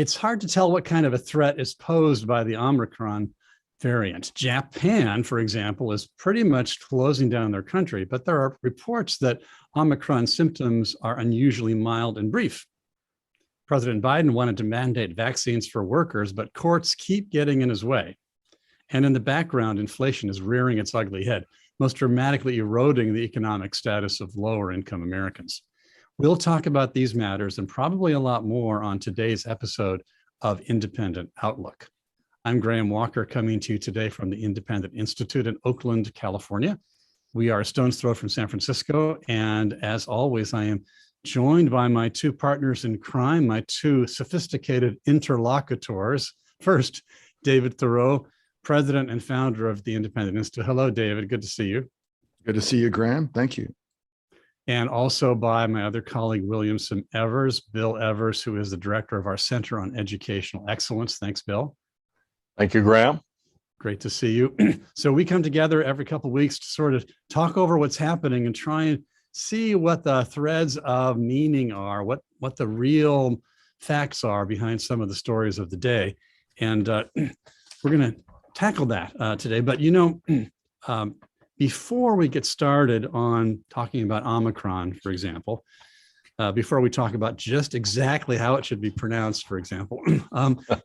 it's hard to tell what kind of a threat is posed by the Omicron variant. Japan, for example, is pretty much closing down their country, but there are reports that Omicron symptoms are unusually mild and brief. President Biden wanted to mandate vaccines for workers, but courts keep getting in his way. And in the background, inflation is rearing its ugly head, most dramatically eroding the economic status of lower income Americans. We'll talk about these matters and probably a lot more on today's episode of Independent Outlook. I'm Graham Walker, coming to you today from the Independent Institute in Oakland, California. We are a stone's throw from San Francisco, and as always, I am joined by my two partners in crime, my two sophisticated interlocutors. First, David Theroux, president and founder of the Independent Institute. Hello, David. Good to see you. Good to see you, Graham. Thank you. And also by my other colleague, Williamson Evers, Bill Evers, who is the director of our Center on Educational Excellence. Thanks, Bill. Thank you, Graham. Great to see you. So we come together every couple of weeks to sort of talk over what's happening and try and see what the threads of meaning are, what the real facts are behind some of the stories of the day. And we're going to tackle that today. But, before we get started on talking about Omicron, for example, before we talk about just exactly how it should be pronounced, for example,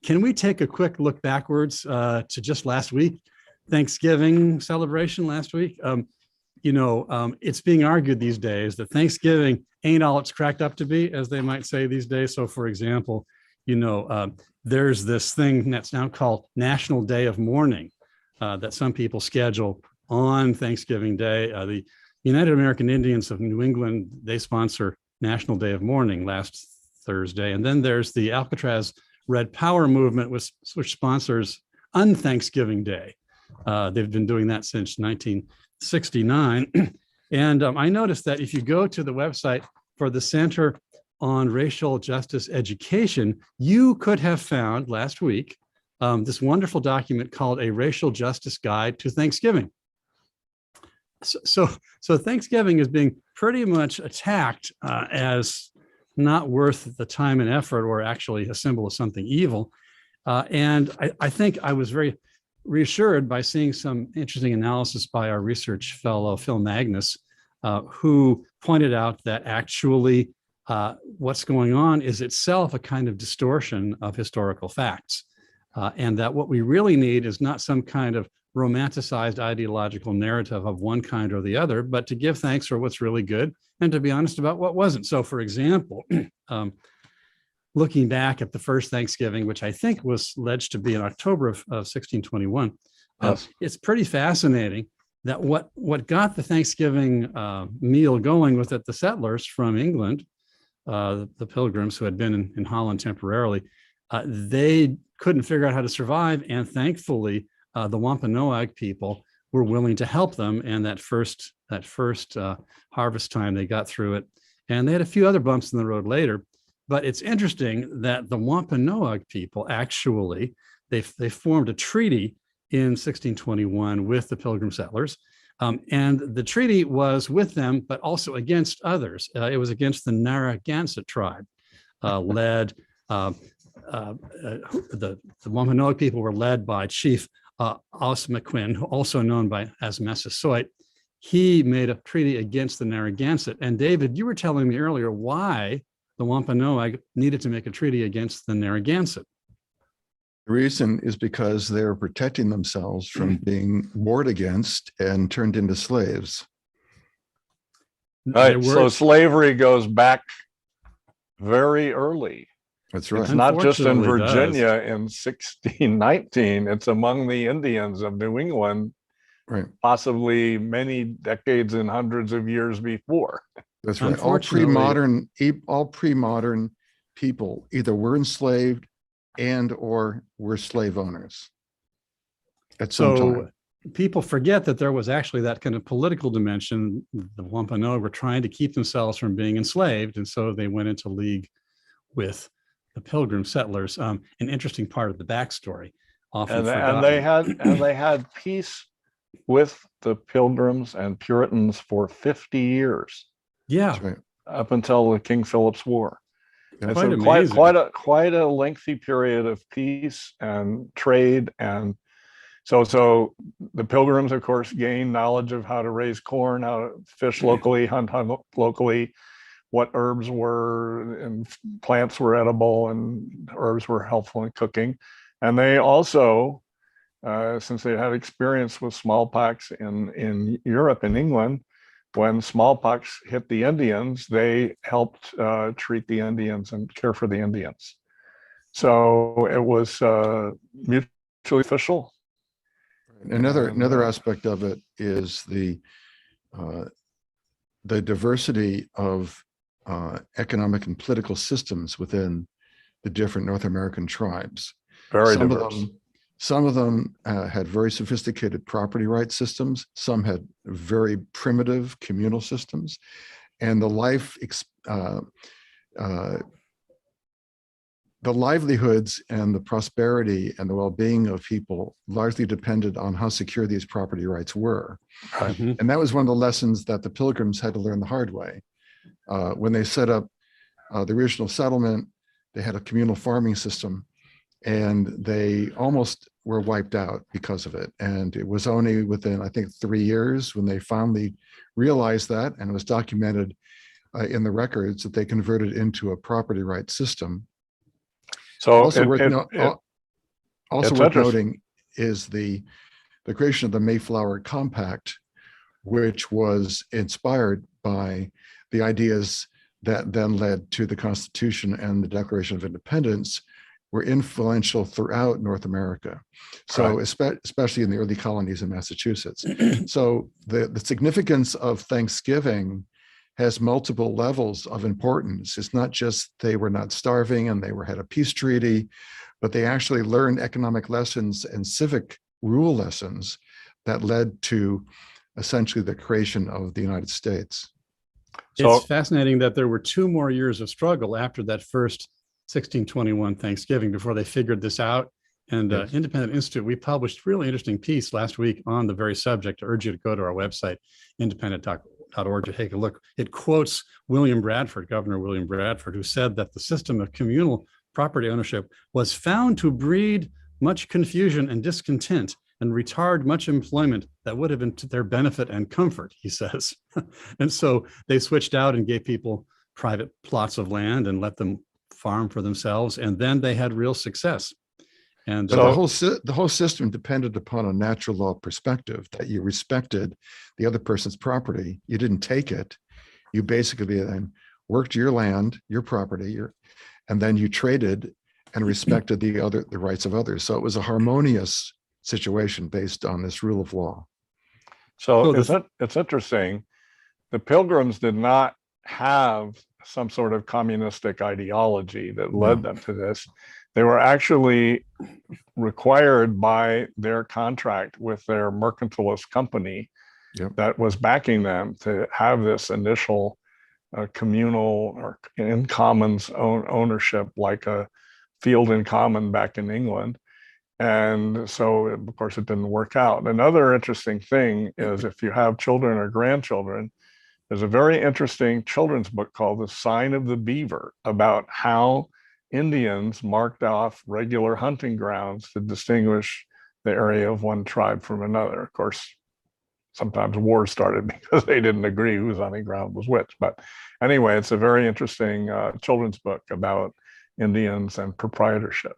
can we take a quick look backwards to just last week, Thanksgiving celebration last week? It's being argued these days that Thanksgiving ain't all it's cracked up to be, as they might say these days. So, for example, there's this thing that's now called National Day of Mourning that some people schedule on Thanksgiving Day. The United American Indians of New England, they sponsor National Day of Mourning last Thursday. And then there's the Alcatraz Red Power Movement, which sponsors Un-Thanksgiving Day. They've been doing that since 1969. And I noticed that if you go to the website for the Center on Racial Justice Education, you could have found last week this wonderful document called A Racial Justice Guide to Thanksgiving. So Thanksgiving is being pretty much attacked as not worth the time and effort, or actually a symbol of something evil. And I think I was very reassured by seeing some interesting analysis by our research fellow, Phil Magnus, who pointed out that actually what's going on is itself a kind of distortion of historical facts. And that what we really need is not some kind of romanticized ideological narrative of one kind or the other, but to give thanks for what's really good and to be honest about what wasn't. So, for example, looking back at the first Thanksgiving, which I think was alleged to be in October of 1621, yes. It's pretty fascinating that what got the Thanksgiving meal going was that the settlers from England, the Pilgrims who had been in Holland temporarily, they couldn't figure out how to survive. And thankfully, the Wampanoag people were willing to help them. And that first harvest time, they got through it. And they had a few other bumps in the road later. But it's interesting that the Wampanoag people actually, they formed a treaty in 1621 with the Pilgrim settlers. And the treaty was with them, but also against others. It was against the Narragansett tribe, led, the Wampanoag people were led by Chief Osmaquin, also known as Massasoit. He made a treaty against the Narragansett. And David, you were telling me earlier why the Wampanoag needed to make a treaty against the Narragansett. The reason is because they were protecting themselves from being warred against and turned into slaves. Right. So slavery goes back very early. That's right. It's not just in Virginia in 1619. It's among the Indians of New England, right? Possibly many decades and hundreds of years before. That's right. All pre-modern people either were enslaved and or were slave owners at some time. People forget that there was actually that kind of political dimension. The Wampanoag were trying to keep themselves from being enslaved, and so they went into league with the Pilgrim settlers. An interesting part of the backstory. And they had peace with the Pilgrims and Puritans for 50 years. Yeah, right. Up until the King Philip's War. Yeah. And Quite so amazing. quite a lengthy period of peace and trade. And so the Pilgrims, of course, gained knowledge of how to raise corn, how to fish locally, hunt locally, what herbs were and plants were edible and herbs were helpful in cooking. And they also, since they had experience with smallpox in Europe and England, when smallpox hit the Indians, they helped treat the Indians and care for the Indians. So it was mutually beneficial. Another aspect of it is the diversity of economic and political systems within the different North American tribes. Very diverse. Some of them had very sophisticated property rights systems. Some had very primitive communal systems, and the livelihoods and the prosperity and the well-being of people largely depended on how secure these property rights were. Right. Mhm. And that was one of the lessons that the Pilgrims had to learn the hard way. When they set up the original settlement, they had a communal farming system, and they almost were wiped out because of it. And it was only within, I think, 3 years when they finally realized that, and it was documented in the records, that they converted into a property rights system. So Also worth noting is the creation of the Mayflower Compact, which was inspired by the ideas that then led to the Constitution and the Declaration of Independence, were influential throughout North America. So especially in the early colonies in Massachusetts. So the significance of Thanksgiving has multiple levels of importance. It's not just they were not starving and they had a peace treaty, but they actually learned economic lessons and civic rule lessons that led to essentially the creation of the United States. So it's fascinating that there were 2 more years of struggle after that first 1621 Thanksgiving before they figured this out. And Yes. Independent Institute, we published a really interesting piece last week on the very subject. I urge you to go to our website, independent.org, to take a look. It quotes William Bradford, Governor William Bradford, who said that the system of communal property ownership was found to breed much confusion and discontent and retard much employment that would have been to their benefit and comfort, he says. And so they switched out and gave people private plots of land and let them farm for themselves. And then they had real success. And so the whole system depended upon a natural law perspective, that you respected the other person's property. You didn't take it. You basically then worked your land, your property, and then you traded and respected the rights of others. So it was a harmonious situation based on this rule of law. So it's interesting. The Pilgrims did not have some sort of communistic ideology that led them to this. They were actually required by their contract with their mercantilist company that was backing them to have this initial communal or in commons ownership, like a field in common back in England. And so, of course, it didn't work out. Another interesting thing is, if you have children or grandchildren, there's a very interesting children's book called The Sign of the Beaver, about how Indians marked off regular hunting grounds to distinguish the area of one tribe from another. Of course, sometimes wars started because they didn't agree whose hunting ground was which. But anyway, it's a very interesting children's book about Indians and proprietorship.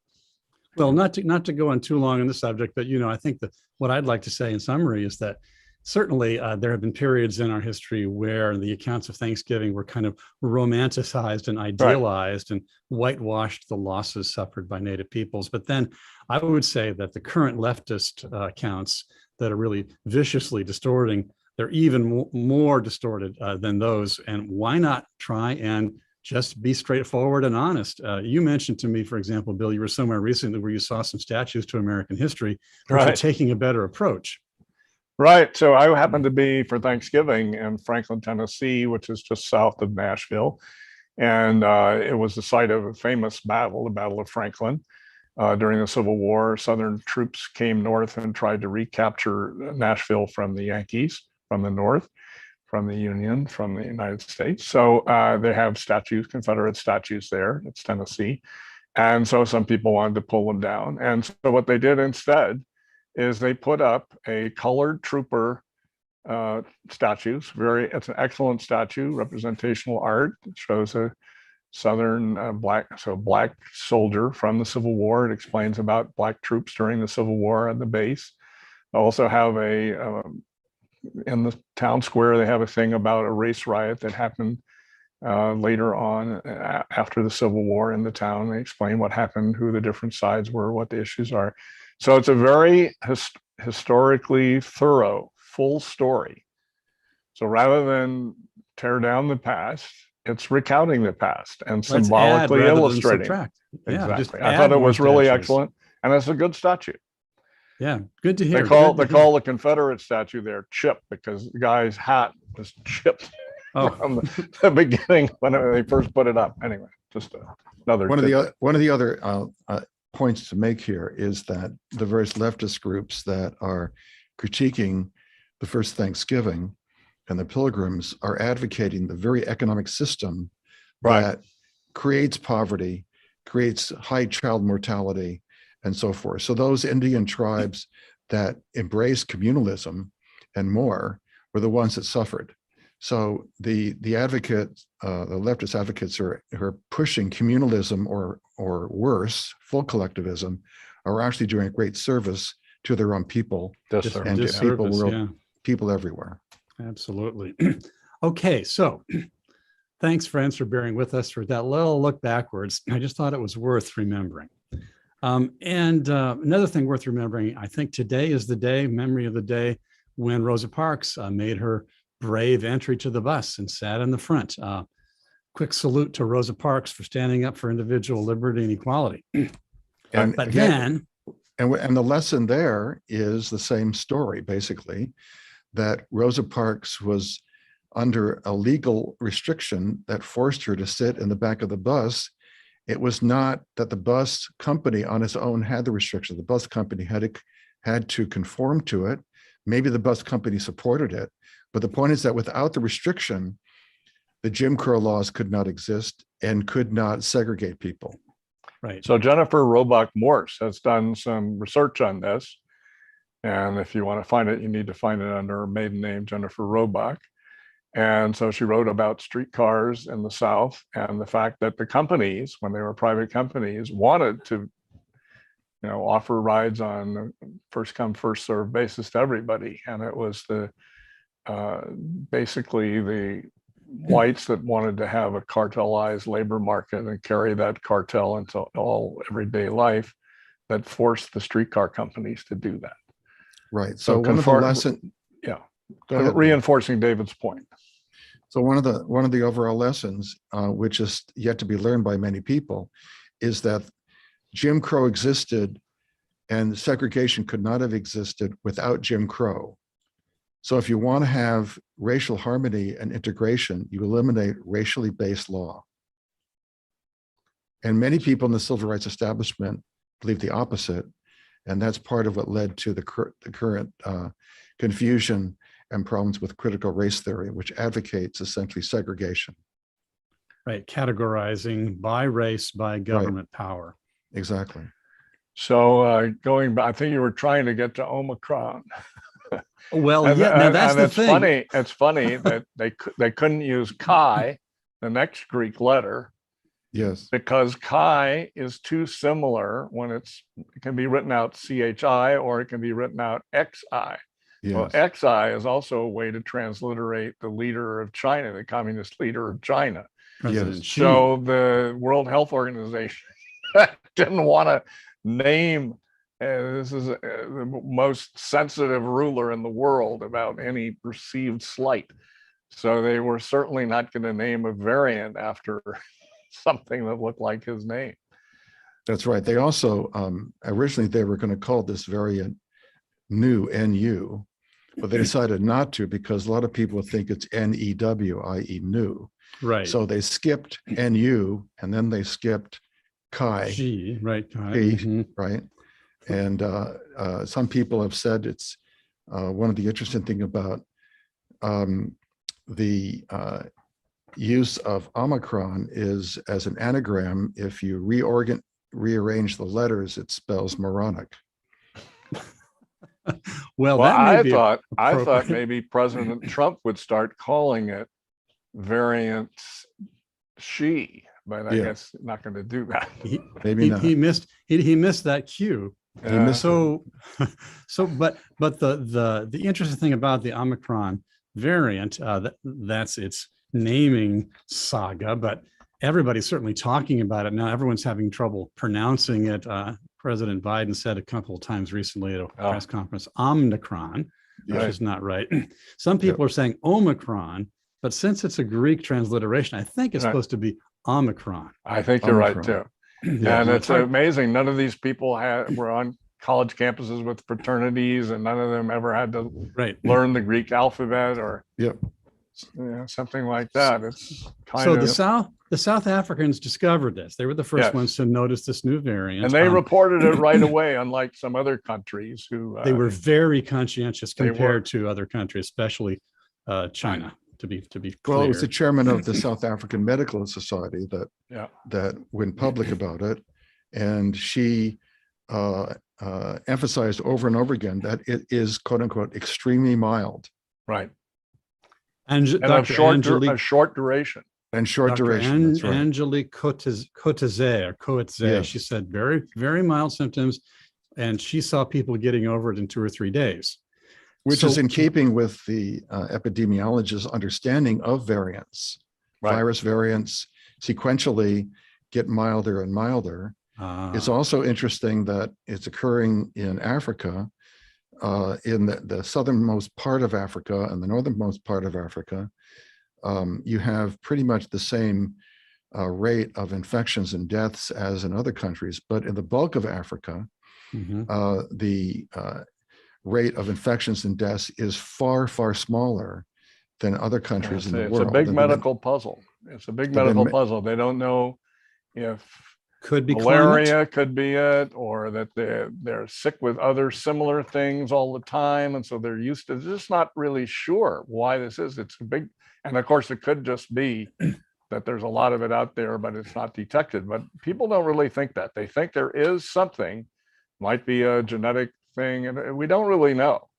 well, not to go on too long on the subject, but I think that what I'd like to say in summary is that certainly there have been periods in our history where the accounts of Thanksgiving were kind of romanticized and idealized and whitewashed the losses suffered by Native peoples. But then I would say that the current leftist accounts that are really viciously distorting, they're even more distorted than those. And why not try and just be straightforward and honest? You mentioned to me, for example, Bill, you were somewhere recently where you saw some statues to American history, which are taking a better approach. Right. So I happened to be for Thanksgiving in Franklin, Tennessee, which is just south of Nashville. And it was the site of a famous battle, the Battle of Franklin. During the Civil War, Southern troops came north and tried to recapture Nashville from the Yankees from the north. from the Union, from the United States. So they have statues, Confederate statues there. It's Tennessee. And so some people wanted to pull them down. And so what they did instead is they put up a colored trooper statues. It's an excellent statue, representational art. It shows a Southern black soldier from the Civil War. It explains about black troops during the Civil War at the base. They also have in the town square, they have a thing about a race riot that happened later on after the Civil War in the town. They explain what happened, who the different sides were, what the issues are. So it's a very historically thorough, full story. So rather than tear down the past, it's recounting the past and symbolically illustrating. Exactly. I thought it was really excellent, and it's a good statue. Yeah, good to hear. They call the Confederate statue there Chip because the guy's hat was chipped from the beginning when they first put it up. Anyway, just another. One of the other points to make here is that the various leftist groups that are critiquing the first Thanksgiving and the Pilgrims are advocating the very economic system that creates poverty, creates high child mortality, and so forth. So those Indian tribes that embraced communalism and more were the ones that suffered. So the leftist advocates are pushing communalism or worse, full collectivism, are actually doing a great service to their own people and to people everywhere. Absolutely. Okay, so thanks, friends, for bearing with us for that little look backwards. I just thought it was worth remembering. And another thing worth remembering, I think today is the day, memory of the day, when Rosa Parks made her brave entry to the bus and sat in the front. Quick salute to Rosa Parks for standing up for individual liberty and equality. And the lesson there is the same story, basically, that Rosa Parks was under a legal restriction that forced her to sit in the back of the bus. It was not that the bus company on its own had the restriction. The bus company had to conform to it. Maybe the bus company supported it. But the point is that without the restriction, the Jim Crow laws could not exist and could not segregate people. Right. So Jennifer Roebuck Morse has done some research on this. And if you want to find it, you need to find it under her maiden name, Jennifer Roebuck. And so she wrote about streetcars in the South and the fact that the companies, when they were private companies, wanted to, offer rides on first come, first served basis to everybody. And it was basically the whites that wanted to have a cartelized labor market and carry that cartel into all everyday life that forced the streetcar companies to do that. Right. So one of the lessons, reinforcing David's point. So one of the overall lessons, which is yet to be learned by many people, is that Jim Crow existed and segregation could not have existed without Jim Crow. So if you want to have racial harmony and integration, you eliminate racially based law. And many people in the civil rights establishment believe the opposite. And that's part of what led to the current confusion and problems with critical race theory, which advocates essentially segregation. Right, categorizing by race, by government power. Exactly. So going back, I think you were trying to get to Omicron. Well, now that's the thing. It's funny that they couldn't use Chi, the next Greek letter. Yes. Because Chi is too similar when it can be written out CHI or it can be written out XI. Yes. Well, XI is also a way to transliterate the leader of China, the communist leader of China. President Xi. So the World Health Organization didn't want to name, this is the most sensitive ruler in the world about any perceived slight. So they were certainly not going to name a variant after something that looked like his name. That's right. They also, originally they were going to call this variant NU, NU, but they decided not to because a lot of people think it's NEW, i.e. new. Right. So they skipped NU and then they skipped Chi. Xi, right. Chi. Mm-hmm. Right. And some people have said it's one of the interesting thing about the use of Omicron is as an anagram. If you rearrange the letters, it spells moronic. Well, Well, that may I be thought appropriate. maybe President Trump would start calling it variant she, but I Yeah. guess not going to do that. He, Maybe not. he missed that cue. He missed it. But the interesting thing about the Omicron variant, that's its naming saga, but everybody's certainly talking about it now. Everyone's having trouble pronouncing it. President Biden said a couple of times recently at a press conference, Omicron, which Yeah. is not right. Some people are saying Omicron, but since it's a Greek transliteration, I think it's Right. supposed to be Omicron. I think you're right Omicron. too. Yeah, And so it's hard- amazing. None of these people were on college campuses with fraternities, and none of them ever had to right. learn the Greek alphabet or Yep. something like that. It's kind So of, the South Africans discovered this. They were the first Yes. ones to notice this new variant. and they reported it right away, unlike some other countries who they were very conscientious They were. compared to other countries, especially China. To be clear. Well, it was the chairman of the South African Medical Society Yeah. that went public about it, and she emphasized over and over again that it is "quote unquote" extremely mild right. And And Dr. a short duration. and short Dr. duration. That's right. Angelique Coetzee, Yeah. she said very, very mild symptoms, and she saw people getting over it in 2 or 3 days. Which So- is in keeping with the epidemiologist's understanding of variants. Right. Virus variants sequentially get milder and milder. It's also interesting that it's occurring in Africa, in the southernmost part of Africa and the northernmost part of Africa. You have pretty much the same rate of infections and deaths as in other countries, but in the bulk of Africa, Mhm. the rate of infections and deaths is far, far smaller than other countries in the It's world. a big And medical puzzle. It's a big They've been medical ma- puzzle. They don't know if Could be climate. malaria could be it, or that they're sick with other similar things all the time, and so they're used to. They're just not really sure why this is. It's a big, and of course, it could just be that there's a lot of it out there, but it's not detected. But people don't really think that. They think there is something, might be a genetic thing, and we don't really know.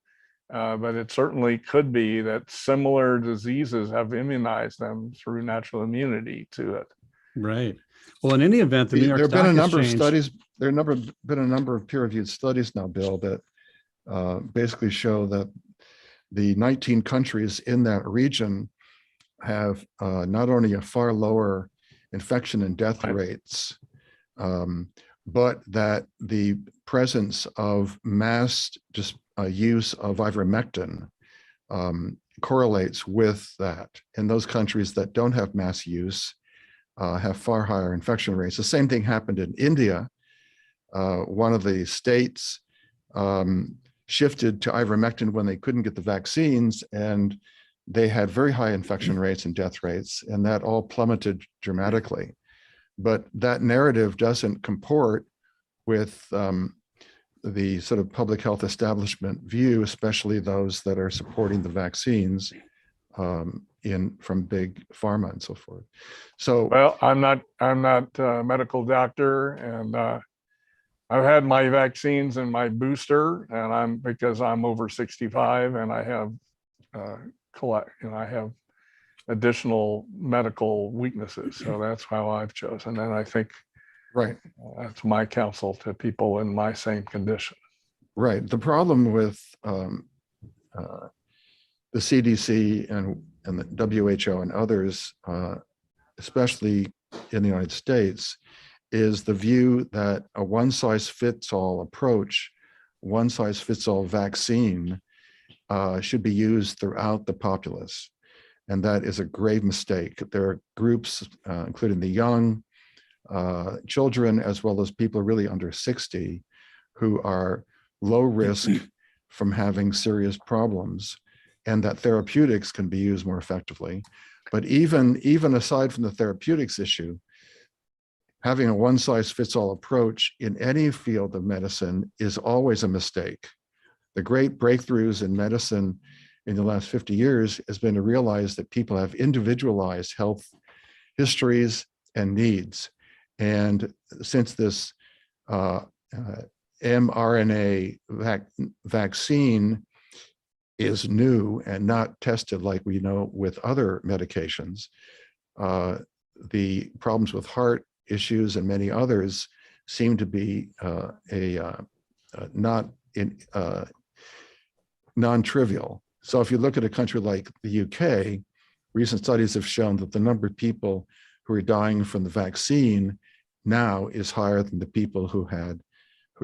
But it certainly could be that similar diseases have immunized them through natural immunity to it. Right. Well, in any event, the New York There have been a Stock number of Exchange- studies, been a number of peer-reviewed studies now, Bill, that basically show that the 19 countries in that region have not only a far lower infection and death Right. rates, but that the presence of mass use of ivermectin correlates with that. And those countries that don't have mass use have far higher infection rates. The same thing happened in India. One of the states shifted to ivermectin when they couldn't get the vaccines, and they had very high infection rates and death rates, and that all plummeted dramatically. But that narrative doesn't comport with the sort of public health establishment view, especially those that are supporting the vaccines from big pharma and so forth. So, Well, I'm not a medical doctor, and I've had my vaccines and my booster, and because I'm over 65 and I have I have additional medical weaknesses. So that's how I've chosen. And I think right. that's my counsel to people in my same condition. Right. The problem with the CDC and the WHO and others, especially in the United States, is the view that a one-size-fits-all approach, one-size-fits-all vaccine should be used throughout the populace. And that is a grave mistake. There are groups, including the young, children, as well as people really under 60, who are low risk from having serious problems, and that therapeutics can be used more effectively. But even aside from the therapeutics issue, having a one-size-fits-all approach in any field of medicine is always a mistake. The great breakthroughs in medicine in the last 50 years has been to realize that people have individualized health histories and needs. And since this mRNA vaccine is new and not tested like we know with other medications, the problems with heart issues and many others seem to be non-trivial. So if you look at a country like the UK, recent studies have shown that the number of people who are dying from the vaccine now is higher than the people who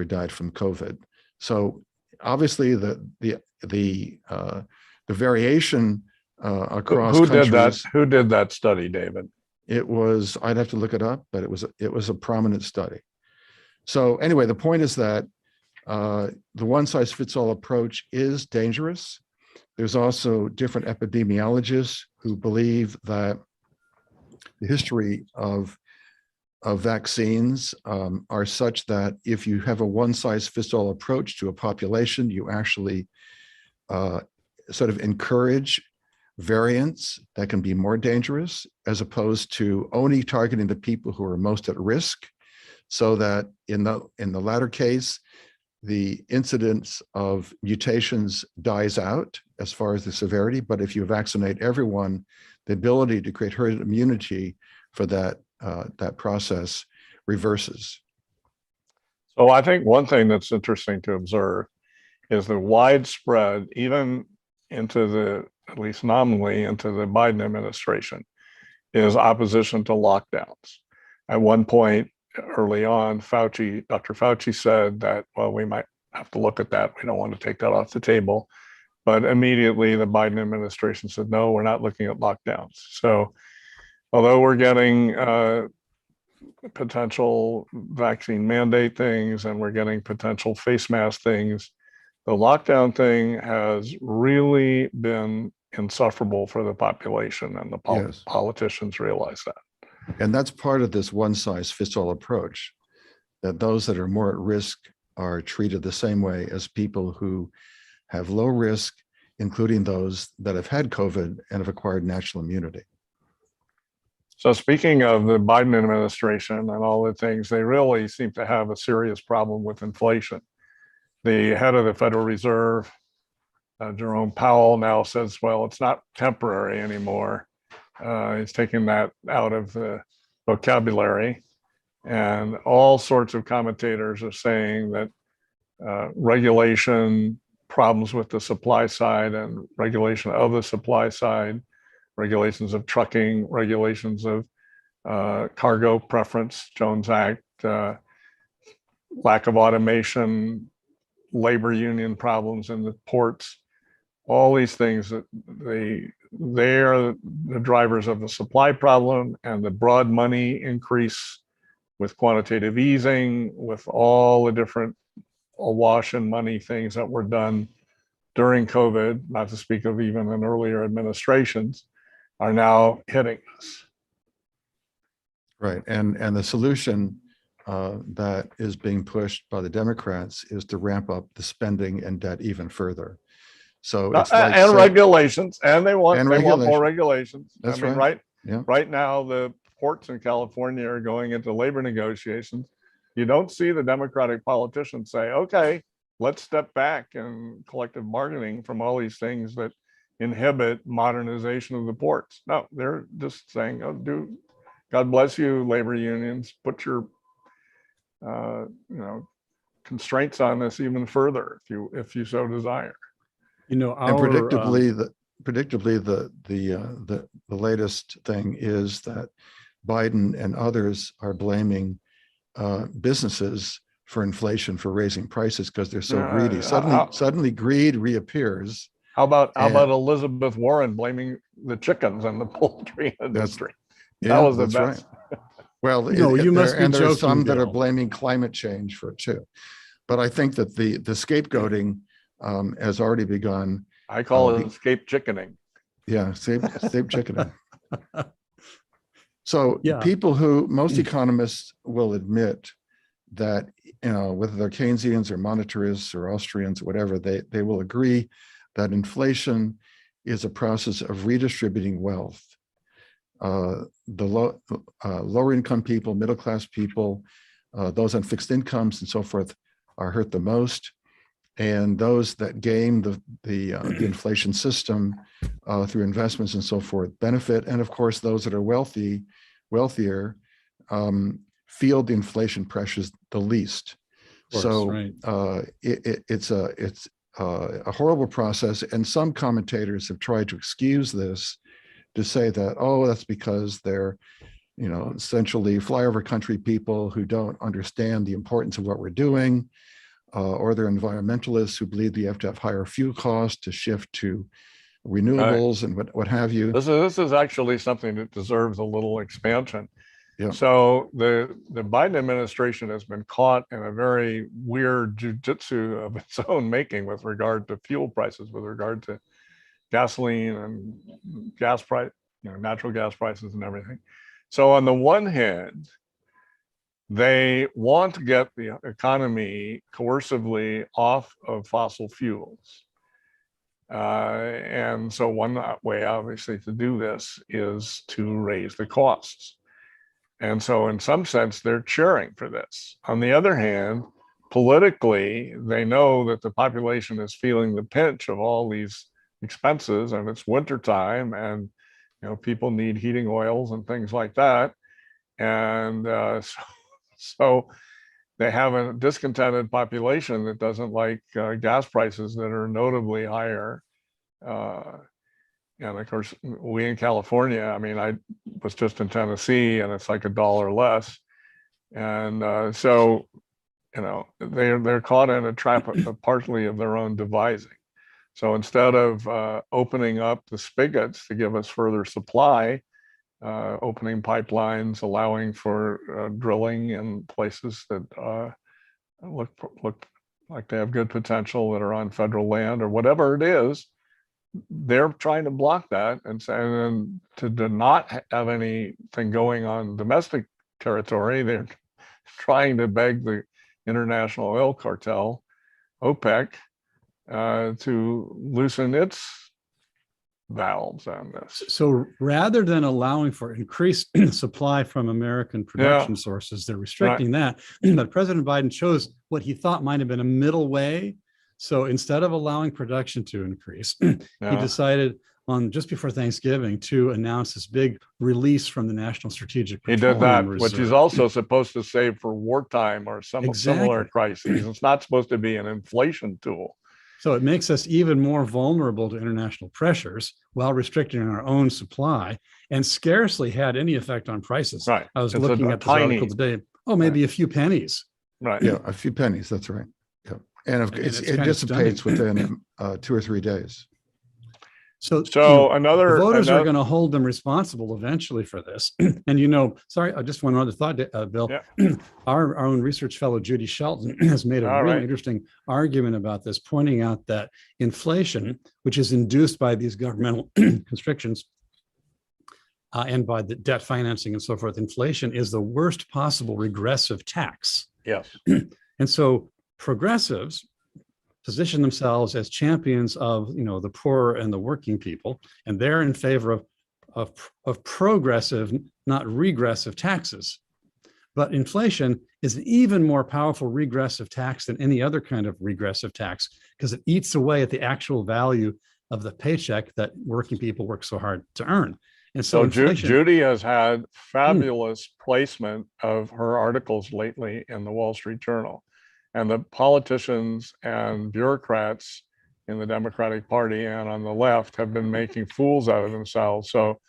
died from COVID. So obviously the variation across countries. Who did that study, David? It was, I'd have to look it up, but it was a prominent study. So anyway, the point is that the one-size-fits-all approach is dangerous. There's also different epidemiologists who believe that the history of vaccines are such that if you have a one-size-fits-all approach to a population, you actually sort of encourage variants that can be more dangerous, as opposed to only targeting the people who are most at risk, so that in the latter case, the incidence of mutations dies out as far as the severity. But if you vaccinate everyone, the ability to create herd immunity for that process reverses. So I think one thing that's interesting to observe is the widespread, even into the, at least nominally, into the Biden administration, is opposition to lockdowns. At one point early on, Dr. Fauci said that, well, we might have to look at that. We don't want to take that off the table. But immediately the Biden administration said, no, we're not looking at lockdowns. So although we're getting potential vaccine mandate things and we're getting potential face mask things, the lockdown thing has really been insufferable for the population, and the Yes. politicians realize that. And that's part of this one-size-fits-all approach, that those that are more at risk are treated the same way as people who have low risk, including those that have had COVID and have acquired natural immunity. So speaking of the Biden administration and all the things, they really seem to have a serious problem with inflation. The head of the Federal Reserve, Jerome Powell, now says, well, it's not temporary anymore. He's taking that out of the vocabulary. And all sorts of commentators are saying that regulation, problems with the supply side and regulation of the supply side, regulations of trucking, regulations of cargo preference, Jones Act, lack of automation, labor union problems in the ports, all these things, that they are the drivers of the supply problem, and the broad money increase with quantitative easing, with all the different awash in money things that were done during COVID, not to speak of even in earlier administrations, are now hitting us. Right, and the solution that is being pushed by the Democrats is to ramp up the spending and debt even further. So it's like and regulations, and they want more regulations. That's I mean, right. Yeah. Right now, the ports in California are going into labor negotiations. You don't see the Democratic politicians say, okay, let's step back in collective bargaining from all these things that inhibit modernization of the ports. No, they're just saying, oh, God bless you, labor unions, put your constraints on this even further if you so desire. You know, and predictably, the latest thing is that Biden and others are blaming businesses for inflation, for raising prices, because they're so greedy. Suddenly greed reappears. How about Elizabeth Warren blaming the chickens and the poultry industry? That was the best. Right. Well, you must be joking. There's some that are blaming climate change for it too. But I think that the scapegoating has already begun. I call it escape chickening. Yeah, escape chickening. So most economists will admit that, whether they're Keynesians or monetarists or Austrians or whatever, they will agree that inflation is a process of redistributing wealth. Lower income people, middle class people, those on fixed incomes and so forth are hurt the most. And those that game the inflation system through investments and so forth benefit. And of course, those that are wealthier, feel the inflation pressures the least. Course, So right. It's a horrible process. And some commentators have tried to excuse this to say that, oh, that's because they're, essentially flyover country people who don't understand the importance of what we're doing, or they're environmentalists who believe that you have to have higher fuel costs to shift to renewables and what have you. This is actually something that deserves a little expansion. Yeah. So the Biden administration has been caught in a very weird jujitsu of its own making with regard to fuel prices, with regard to gasoline and gas price, natural gas prices and everything. So on the one hand, they want to get the economy coercively off of fossil fuels. And so one way, obviously, to do this is to raise the costs. And so in some sense, they're cheering for this. On the other hand, politically, they know that the population is feeling the pinch of all these expenses, and it's wintertime, and people need heating oils and things like that. And so they have a discontented population that doesn't like gas prices that are notably higher. And of course, we in California, I was just in Tennessee, and it's like $1 less. And so, they're caught in a trap partly of their own devising. So instead of opening up the spigots to give us further supply, opening pipelines, allowing for drilling in places that look like they have good potential, that are on federal land or whatever it is, they're trying to block that and saying to not have anything going on domestic territory. They're trying to beg the international oil cartel, OPEC, to loosen its valves on this. So rather than allowing for increased supply from American production sources, they're restricting that. But President Biden chose what he thought might have been a middle way. So instead of allowing production to increase, he decided on just before Thanksgiving to announce this big release from the National Strategic Petroleum He did that, Reserve. which is also supposed to save for wartime or some similar crises. It's not supposed to be an inflation tool. So it makes us even more vulnerable to international pressures while restricting our own supply, and scarcely had any effect on prices. Right. I was looking at this article today. Oh, maybe a few pennies. Right. Yeah, a few pennies. That's right. Yeah, and it dissipates within 2 or 3 days. So another voters are going to hold them responsible eventually for this. And sorry, I just one other thought, Bill. Yeah. Our own research fellow Judy Shelton has made a really interesting argument about this, pointing out that inflation, which is induced by these governmental constrictions and by the debt financing and so forth, inflation is the worst possible regressive tax. Yes. And so progressives position themselves as champions of the poor and the working people, and they're in favor of progressive, not regressive taxes. But inflation is an even more powerful regressive tax than any other kind of regressive tax, because it eats away at the actual value of the paycheck that working people work so hard to earn. And so Judy has had fabulous placement of her articles lately in the Wall Street Journal. And the politicians and bureaucrats in the Democratic Party and on the left have been making fools out of themselves. So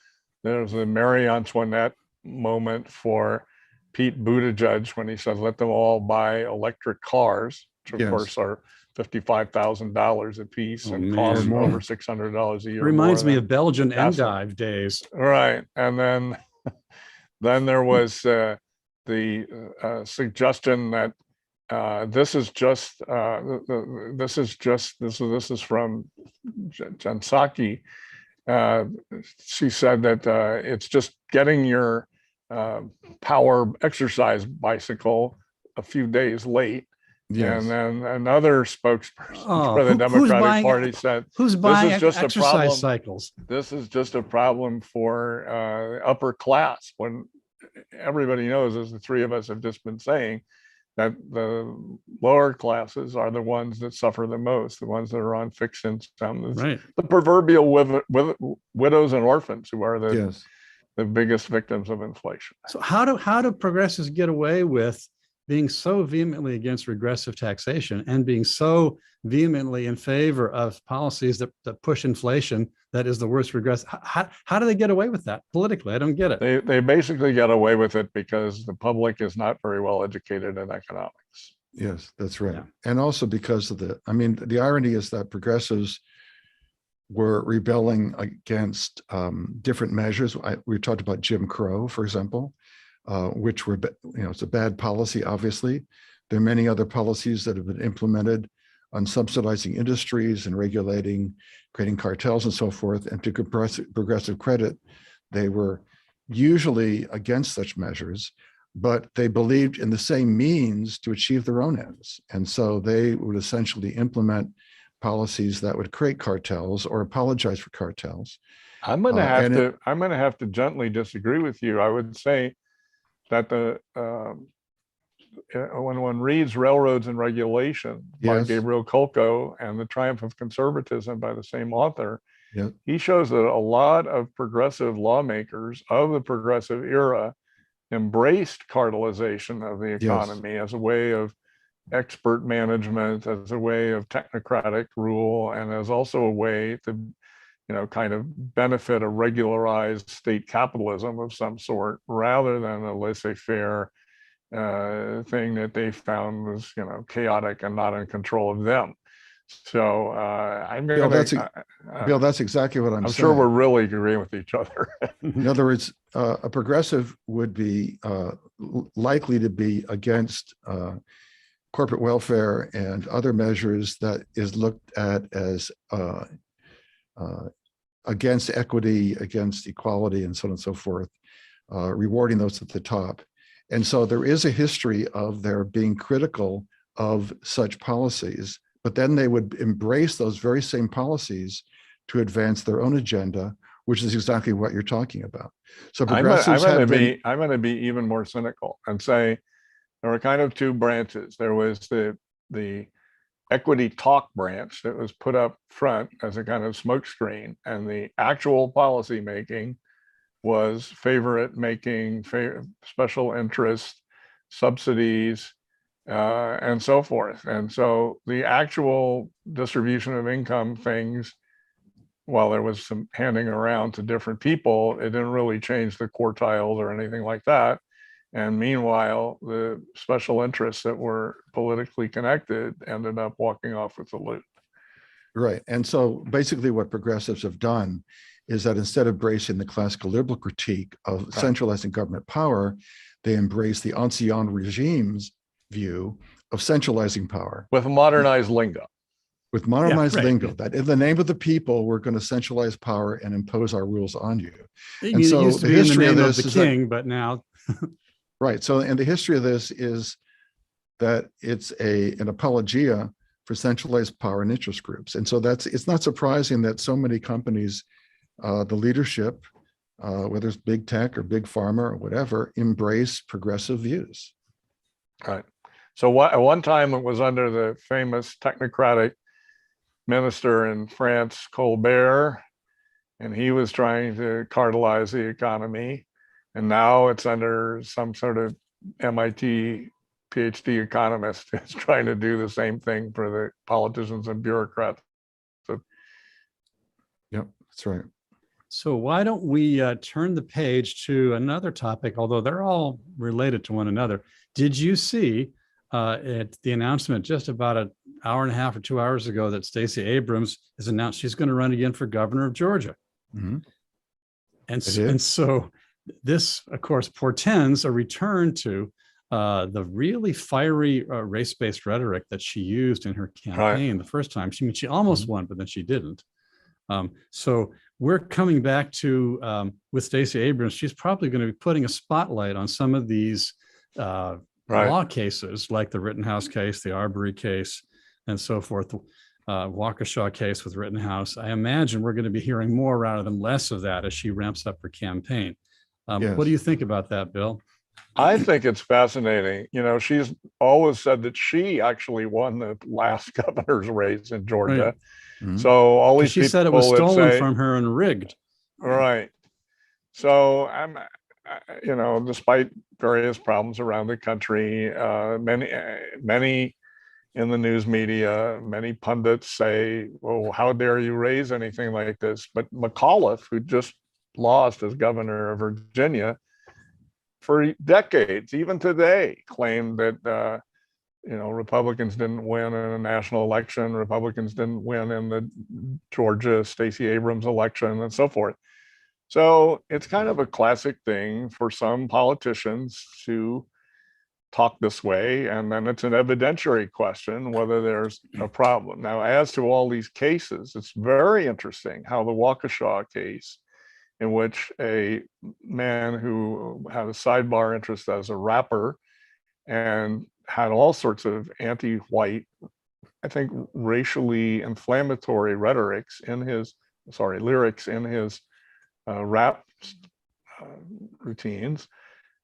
there's a Marie Antoinette moment for Pete Buttigieg when he said, let them all buy electric cars, which of course are $55,000 a piece and cost over $600 a year. Reminds me of Belgian endive days. Right. And then there was the suggestion that this is from Jen Psaki. She said that it's just getting your power exercise bicycle a few days late, Yes. And then another spokesperson Oh, for the who's Democratic buying- Party said, Who's is buying just a exercise problem. cycles? this is just a problem for upper class, when everybody knows, as the three of us have just been saying, that the lower classes are the ones that suffer the most, the ones that are on fixed income, Right. the proverbial widows and orphans who are Yes. the biggest victims of inflation. So how do progressives get away with being so vehemently against regressive taxation and being so vehemently in favor of policies that push inflation that is the worst regressive? How do they get away with that politically? I don't get it. They basically get away with it because the public is not very well educated in economics. Yes, that's right. Yeah. And also because of the irony is that progressives were rebelling against different measures. We talked about Jim Crow, for example, which were, it's a bad policy, obviously. There are many other policies that have been implemented on subsidizing industries and creating cartels and so forth. And to progressive credit, they were usually against such measures, but they believed in the same means to achieve their own ends. And so they would essentially implement policies that would create cartels or apologize for cartels. I'm going to have to gently disagree with you. I would say that when one reads Railroads and Regulation by Yes. Gabriel Kolko and The Triumph of Conservatism by the same author, Yeah. he shows that a lot of progressive lawmakers of the progressive era embraced cartelization of the economy as a way of expert management, as a way of technocratic rule, and as also a way to, kind of benefit a regularized state capitalism of some sort, rather than a laissez-faire thing that they found was, chaotic and not in control of them. So I'm Bill, going Bill, that's exactly what I'm saying. sure we're really agreeing with each other. In other words, a progressive would be likely to be against corporate welfare and other measures that is looked at as against equity, against equality, and so on and so forth, rewarding those at the top. And so there is a history of their being critical of such policies, but then they would embrace those very same policies to advance their own agenda, which is exactly what you're talking about. So progressives I'm going to be even more cynical and say there were kind of two branches. There was the equity talk branch that was put up front as a kind of smokescreen, and the actual policy making was making special interest subsidies and so forth. And so the actual distribution of income things, while there was some handing around to different people, it didn't really change the quartiles or anything like that. And meanwhile, the special interests that were politically connected ended up walking off with the loot. Right. And so basically what progressives have done is that instead of embracing the classical liberal critique of centralizing government power, they embrace the ancien regime's view of centralizing power. With modernized lingo. With modernized lingo, that in the name of the people, we're going to centralize power and impose our rules on you. It used to be in the name of the king, but now. Right. So, and the history of this is that it's an apologia for centralized power and interest groups. And so it's not surprising that so many companies, the leadership, whether it's big tech or big pharma or whatever, embrace progressive views. Right. So at one time it was under the famous technocratic minister in France, Colbert, and he was trying to cartelize the economy. And now it's under some sort of MIT PhD economist who's trying to do the same thing for the politicians and bureaucrats. So, yep, that's right. So why don't we turn the page to another topic, although they're all related to one another. Did you see at the announcement just about an hour and a half or 2 hours ago that Stacey Abrams has announced she's going to run again for governor of Georgia? Mm-hmm. And so this, of course, portends a return to the really fiery race-based rhetoric that she used in her campaign the first time. She almost won, but then she didn't. So we're coming back to, with Stacey Abrams, she's probably going to be putting a spotlight on some of these Right. law cases like the Rittenhouse case, the Arbery case, and so forth, Waukesha case with Rittenhouse, I imagine we're going to be hearing more rather than less of that as she ramps up her campaign. What do Yes. you think about that, Bill? I think it's fascinating. You know, she's always said that she actually won the last governor's race in Georgia. Mhm. So all 'Cause these she people said it was that stolen say, from her and rigged. right. So you know, despite various problems around the country, many in the news media, many pundits say, "Well, how dare you raise anything like this?" But McAuliffe, who just lost as governor of Virginia, for decades, even today, claimed that you know, Republicans didn't win in a national election, Republicans didn't win in the Georgia Stacey Abrams election, and so forth. So it's kind of a classic thing for some politicians to talk this way, and then it's an evidentiary question whether there's a problem. Now, as to all these cases, it's very interesting how the Waukesha case, in which a man who had a sidebar interest as a rapper and had all sorts of anti-white, I think racially inflammatory lyrics in his rap routines,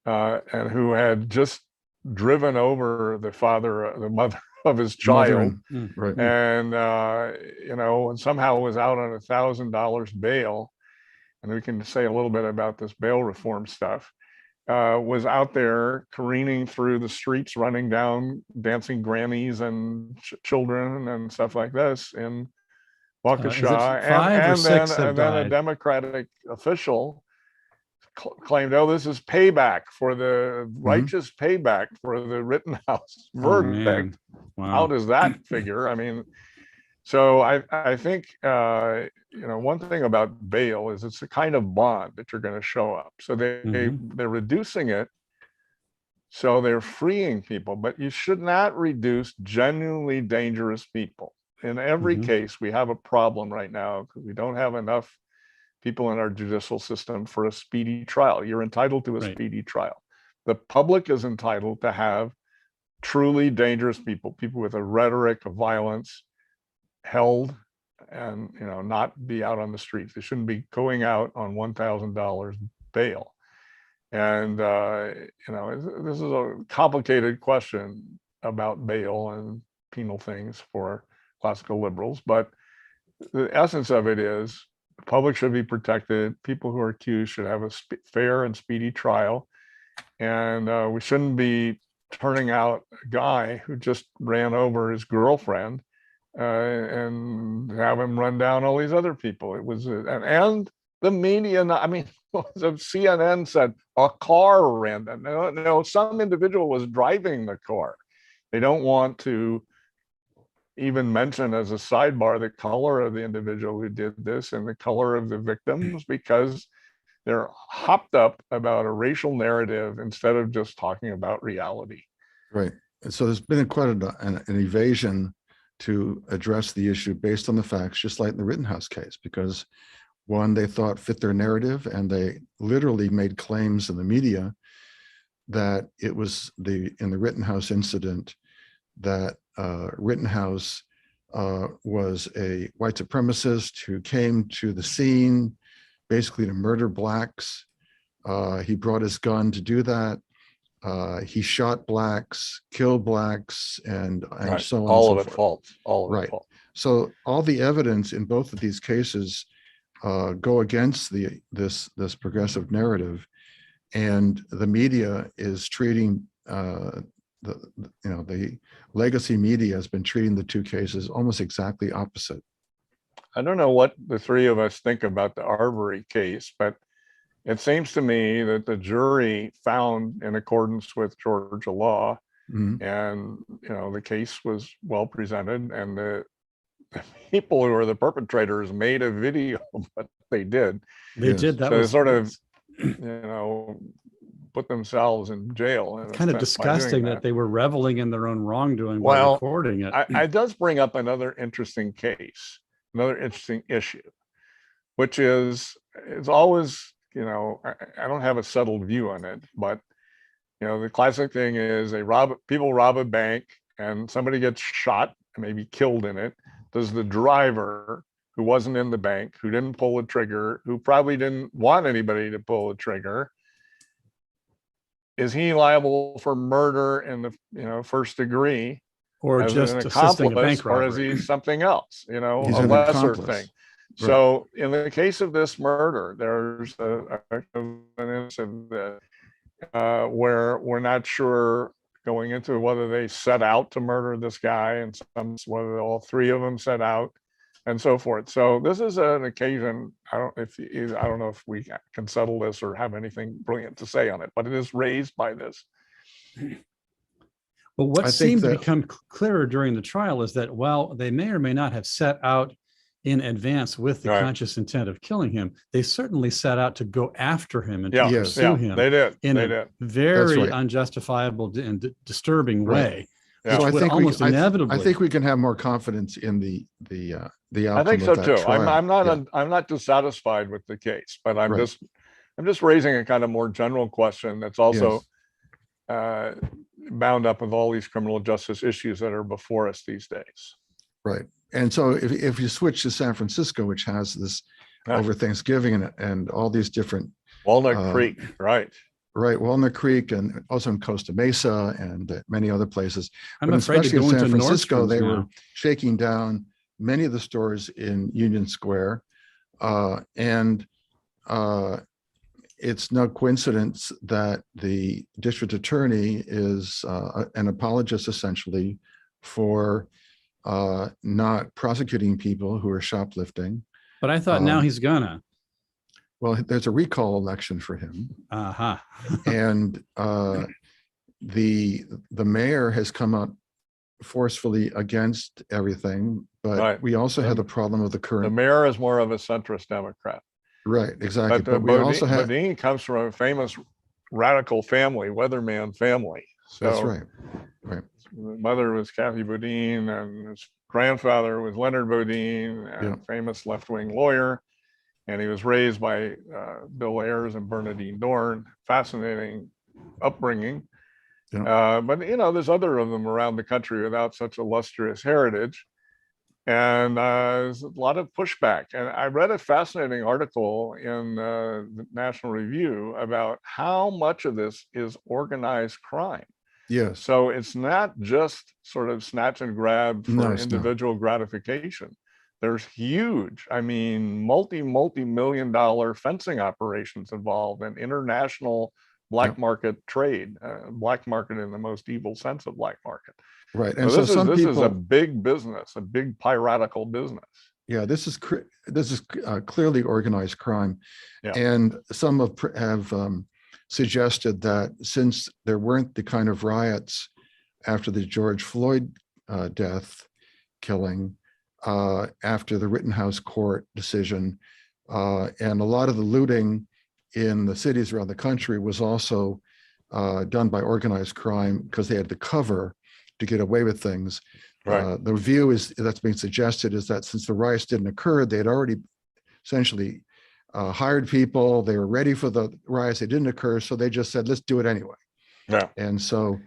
and who had just driven over the mother of his child, Right. and you know, and somehow was out on $1,000 bail. And we can say a little bit about this bail reform stuff. Was out there careening through the streets, running down dancing grannies and children and stuff like this in Waukesha, five or six have and then a died? Democratic official claimed, "Oh, this is payback for the righteous payback for the Rittenhouse Oh, verdict." man. How Wow. does that figure? I mean, so I think you know, one thing about bail is it's a kind of bond that you're going to show up. So they're reducing it, so they're freeing people, but you should not reduce genuinely dangerous people. In every case, we have a problem right now because we don't have enough people in our judicial system for a speedy trial. You're entitled to a Right. speedy trial. The public is entitled to have truly dangerous people, people with a rhetoric of violence, held and, you know, not be out on the streets. They shouldn't be going out on $1,000 bail. And you know, this is a complicated question about bail and penal things for classical liberals, but the essence of it is the public should be protected. People who are accused should have a fair and speedy trial, and we shouldn't be turning out a guy who just ran over his girlfriend and have him run down all these other people. It was, and the media, I mean, CNN said a car ran them. No, some individual was driving the car. They don't want to even mention as a sidebar the color of the individual who did this and the color of the victims, because they're hopped up about a racial narrative instead of just talking about reality. Right. And so there's been quite an evasion to address the issue based on the facts, just like the Rittenhouse case, because one, they thought fit their narrative, and they literally made claims in the media that it was in the Rittenhouse incident that Rittenhouse was a white supremacist who came to the scene basically to murder blacks. He brought his gun to do that. He shot blacks, killed blacks, and Right. so on. All and of so it forth. false. All of Right. it false. So all the evidence in both of these cases go against this progressive narrative, and the media is treating the legacy media has been treating the two cases almost exactly opposite. I don't know what the three of us think about the Arbery case, but it seems to me that the jury found in accordance with Georgia law, and you know, the case was well presented, and the people who are the perpetrators made a video of what they did. They did. That So they was sort of, you know, put themselves in jail. In kind of a sense by doing disgusting that they were reveling in their own wrongdoing by Well, recording it. it does bring up another interesting case, another interesting issue, which is, it's always, you know, I don't have a settled view on it, but The classic thing is people rob a bank and somebody gets shot and maybe killed in it. Does the driver who wasn't in the bank, who didn't pull the trigger, who probably didn't want anybody to pull the trigger, is he liable for murder in the first degree Or as just an assisting a accomplice, bank or is robbery. he something else, He's a an lesser accomplice. thing? So in the case of this murder, there's an incident that, where we're not sure going into whether they set out to murder this guy and whether all three of them set out and so forth. So this is an occasion. I don't know if we can settle this or have anything brilliant to say on it, but it is raised by this. But what I think seemed to that- become clearer during the trial is that while they may or may not have set out in advance with the Right. conscious intent of killing him, they certainly set out to go after him and to Yeah, Yes. pursue yeah, him they did. in They a did. very right. unjustifiable and disturbing Right. way, Yeah. So which would almost I inevitably. think we can have more confidence in the I outcome think so of that too. trial. I'm not dissatisfied with the case, but I'm Right. just raising a kind of more general question that's also bound up with all these criminal justice issues that are before us these days. Right. And so if you switch to San Francisco, which has this Yeah. over Thanksgiving and all these different, Walnut Creek, right? right, Walnut Creek and also in Costa Mesa and many other places. I'm But afraid to especially go in San into Francisco, Nordstrom's they now. were shaking down many of the stores in Union Square. And it's no coincidence that the district attorney is an apologist essentially for not prosecuting people who are shoplifting. But I thought now Um, he's gonna. Well, there's a recall election for him. Aha. And the mayor has come out forcefully against everything, but Right. we also have the problem of the The current. mayor is more of a centrist Democrat, Right, exactly. but But we also have, Bodine comes from a famous radical family, Weatherman family. So that's right. Right. his mother was Kathy Bodine, and his grandfather was Leonard Bodine, a Yeah. famous left-wing lawyer. And he was raised by Bill Ayers and Bernadine Dorn. Fascinating upbringing. Yeah. But there's other of them around the country without such illustrious heritage. And there's a lot of pushback. And I read a fascinating article in the National Review about how much of this is organized crime. Yes. So it's not just sort of snatch and grab for No, it's not. individual gratification. There's huge, multi-million dollar fencing operations involved in international black Yep. market trade, black market in the most evil sense of black market. Right. So And so this some is a people, big business, a big piratical business. yeah, this is clearly organized crime. Yeah. And some have suggested that since there weren't the kind of riots after the George Floyd killing, after the Rittenhouse court decision, and a lot of the looting in the cities around the country was also done by organized crime because they had the cover to get away with things. Right. The view that's being suggested is that since the riots didn't occur, they had already essentially hired people. They were ready for the riots. They didn't occur, so they just said, let's do it anyway. Yeah. And so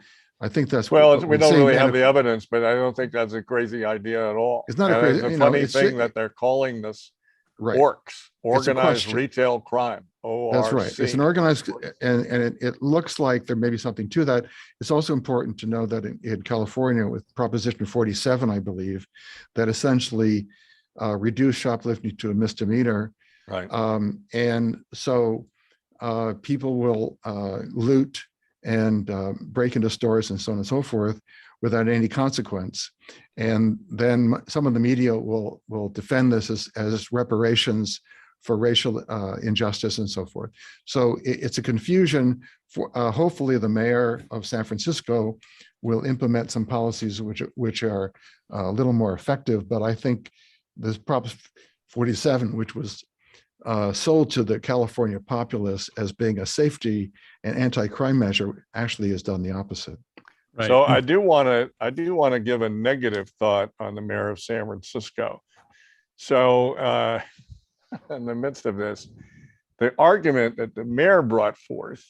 I think that's Well, what we we're don't seeing. really And have the evidence, but I don't think that's a crazy idea at all. It's not a And crazy- It's a you know, funny it's thing ju- that they're calling this right. ORCs, organized question. retail crime. That's right. It's an ORC. organized, and it looks like there may be something to that. It's also important to know that in California with Proposition 47, I believe, that essentially reduced shoplifting to a misdemeanor. Right. And so people will loot and break into stores and so on and so forth without any consequence. And then some of the media will defend this as reparations for racial injustice and so forth. So it's a confusion. For hopefully the mayor of San Francisco will implement some policies which are a little more effective. But I think this Prop 47, which was sold to the California populace as being a safety and anti-crime measure, actually has done the opposite. Right. So I do want to give a negative thought on the mayor of San Francisco. So in the midst of this, the argument that the mayor brought forth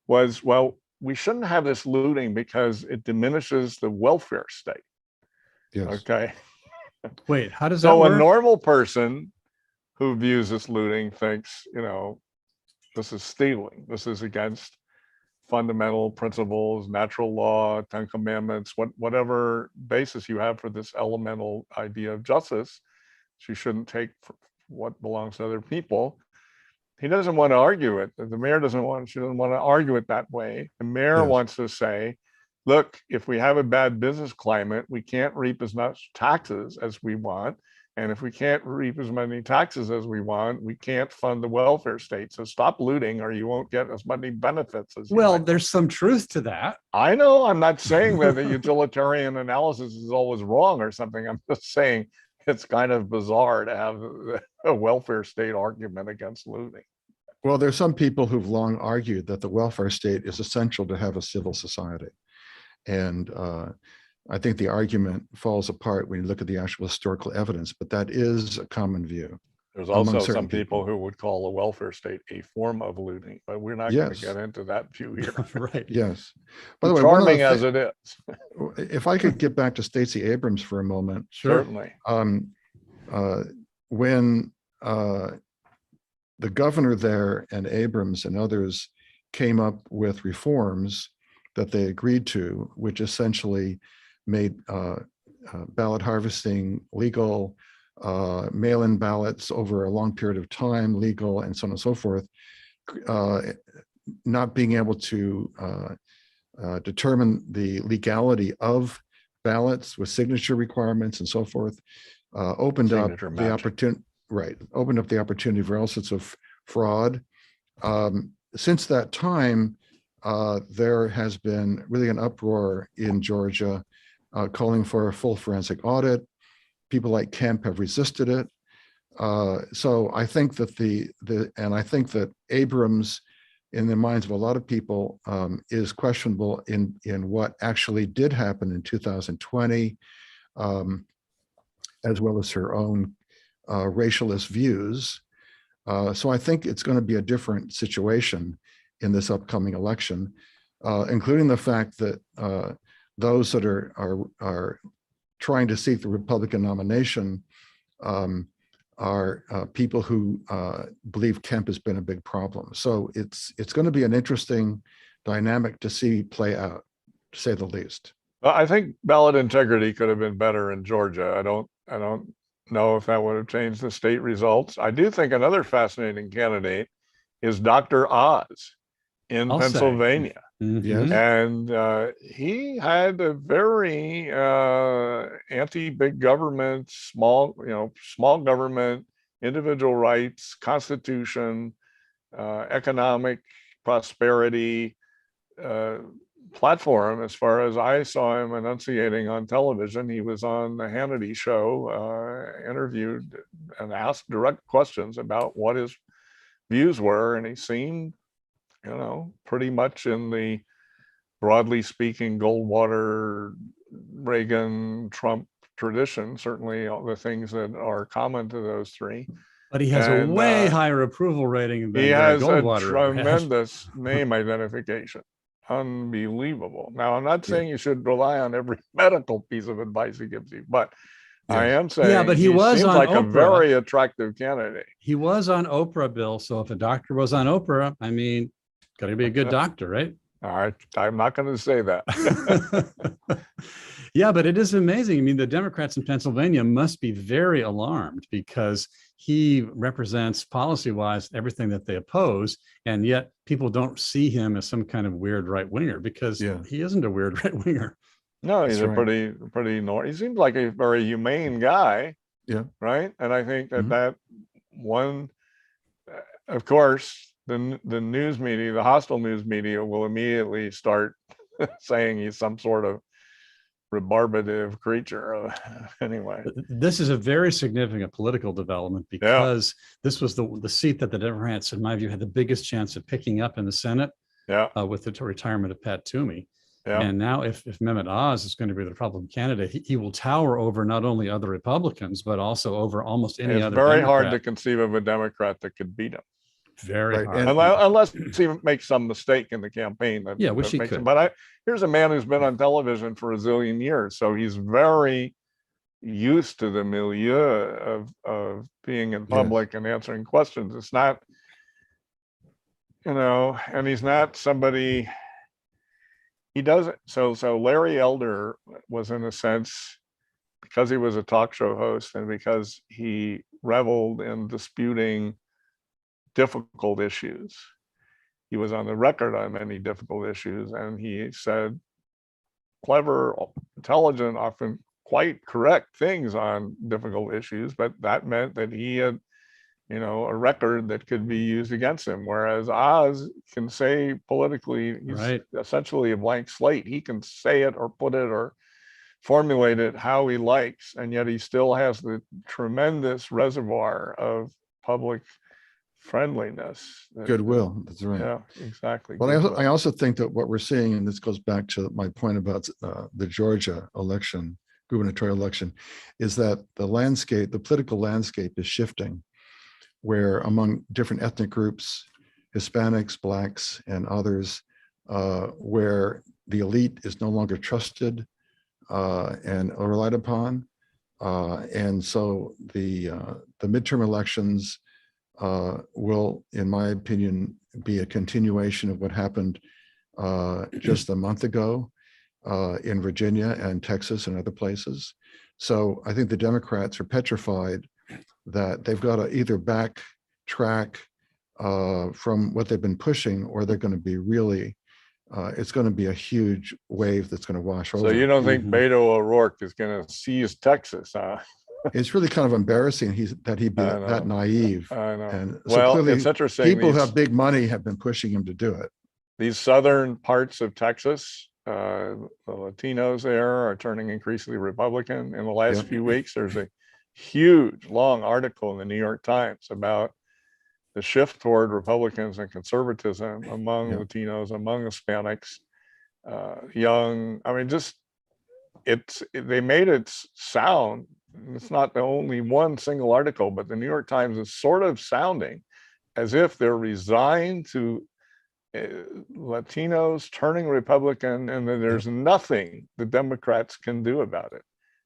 was, well, we shouldn't have this looting because it diminishes the welfare state. Yes. Okay. Wait, how does that So a work? normal person who views this looting thinks, this is stealing. This is against fundamental principles, natural law, 10 commandments, whatever basis you have for this elemental idea of justice. You shouldn't take what belongs to other people. He doesn't want to argue it. The mayor she doesn't want to argue it that way. The mayor Yes. wants to say, look, if we have a bad business climate, we can't reap as much taxes as we want. And if we can't reap as many taxes as we want, we can't fund the welfare state. So stop looting or you won't get as many benefits as you Well, might. there's some truth to that. I know, I'm not saying that the utilitarian analysis is always wrong or something. I'm just saying it's kind of bizarre to have a welfare state argument against looting. Well, there's some people who've long argued that the welfare state is essential to have a civil society. And I think the argument falls apart when you look at the actual historical evidence, but that is a common view. There's Among also certain some people people. who would call a welfare state a form of looting, but we're not going Yes. to get into that view here. Right. Yes. By the way, one of Charming the as thi- it is, if I could get back to Stacey Abrams for a moment, Sure. certainly. when the governor there and Abrams and others came up with reforms that they agreed to, which essentially made ballot harvesting legal, mail-in ballots over a long period of time legal, and so on and so forth, not being able to determine the legality of ballots with signature requirements and so forth, opened up Signature the matching. opportunity, right, opened up the opportunity for all sorts of fraud. Since that time, there has been really an uproar in Georgia calling for a full forensic audit. People like Kemp have resisted it. So I think that I think that Abrams, in the minds of a lot of people, is questionable in what actually did happen in 2020, as well as her own racialist views. So I think it's going to be a different situation in this upcoming election, including the fact that those that are trying to seek the Republican nomination are people who believe Kemp has been a big problem. So it's going to be an interesting dynamic to see play out, to say the least. Well, I think ballot integrity could have been better in Georgia. I don't know if that would have changed the state results. I do think another fascinating candidate is Dr. Oz in I'll say. Pennsylvania. Mhm. Yes. And he had a very anti-big government, small government, individual rights, constitution, economic prosperity platform. As far as I saw him enunciating on television, he was on the Hannity show, interviewed and asked direct questions about what his views were, and he seemed, pretty much in the, broadly speaking, Goldwater, Reagan, Trump tradition, certainly all the things that are common to those three. But he has a And, way higher approval rating than He Barry has a Goldwater had. tremendous name identification. Unbelievable. Now, I'm not saying you should rely on every medical piece of advice he gives you, but I Yes. am saying but he was seems on like a Oprah. very attractive candidate. He was on Oprah, Bill. So if a doctor was on Oprah, I mean, got to be a good doctor, right? All right, I'm not going to say that. Yeah, but it is amazing. I mean, the Democrats in Pennsylvania must be very alarmed because he represents policy-wise everything that they oppose, and yet people don't see him as some kind of weird right-winger because Yeah. he isn't a weird right-winger. No, he's That's a right. pretty he seems like a very humane guy. Yeah. Right. And I think that Mhm. that one, of course, the news media, the hostile news media, will immediately start saying he's some sort of rebarbative creature. Anyway, This is a very significant political development because this was the seat that the Democrats, in my view, had the biggest chance of picking up in the Senate yeah, with the retirement of Pat Toomey. yeah. And now if Mehmet Oz is going to be the Republican candidate, he will tower over not only other Republicans, but also over almost any It's other very Democrat. hard to conceive of a Democrat that could beat him. Very Right, hard. and- Unless he makes some mistake in the campaign. Yeah, which he makes it- could. But here's a man who's been on television for a zillion years, so he's very used to the milieu of being in public and answering questions. It's not, and he's not somebody. He doesn't. So Larry Elder was, in a sense, because he was a talk show host and because he reveled in disputing difficult issues. He was on the record on many difficult issues, and he said clever, intelligent, often quite correct things on difficult issues, but that meant that he had, a record that could be used against him. Whereas Oz can say politically, he's Right. essentially a blank slate. He can say it or put it or formulate it how he likes, and yet he still has the tremendous reservoir of public friendliness. Goodwill, that's right. Yeah, exactly. Well, I Goodwill. also think that what we're seeing, and this goes back to my point about the Georgia election, gubernatorial election, is that the political landscape is shifting, where among different ethnic groups, Hispanics, Blacks, and others, where the elite is no longer trusted and relied upon. And so the midterm elections will, in my opinion, be a continuation of what happened just a month ago in Virginia and Texas and other places. So I think the Democrats are petrified that they've got to either backtrack from what they've been pushing, or they're going to be really, it's going to be a huge wave that's going to wash over. So you don't think Mhm. Beto O'Rourke is going to seize Texas, huh? It's really kind of embarrassing that he'd be I know. that naive. I know. And so Well, clearly it's interesting. people who these- have big money have been pushing him to do it. These southern parts of Texas, the Latinos there are turning increasingly Republican. In the last Yep. few weeks, there's a huge, long article in the New York Times about the shift toward Republicans and conservatism among Yep. Latinos, among Hispanics, young. I mean, they made it sound. It's not the only one single article, but the New York Times is sort of sounding as if they're resigned to Latinos turning Republican, and then there's nothing the Democrats can do about it.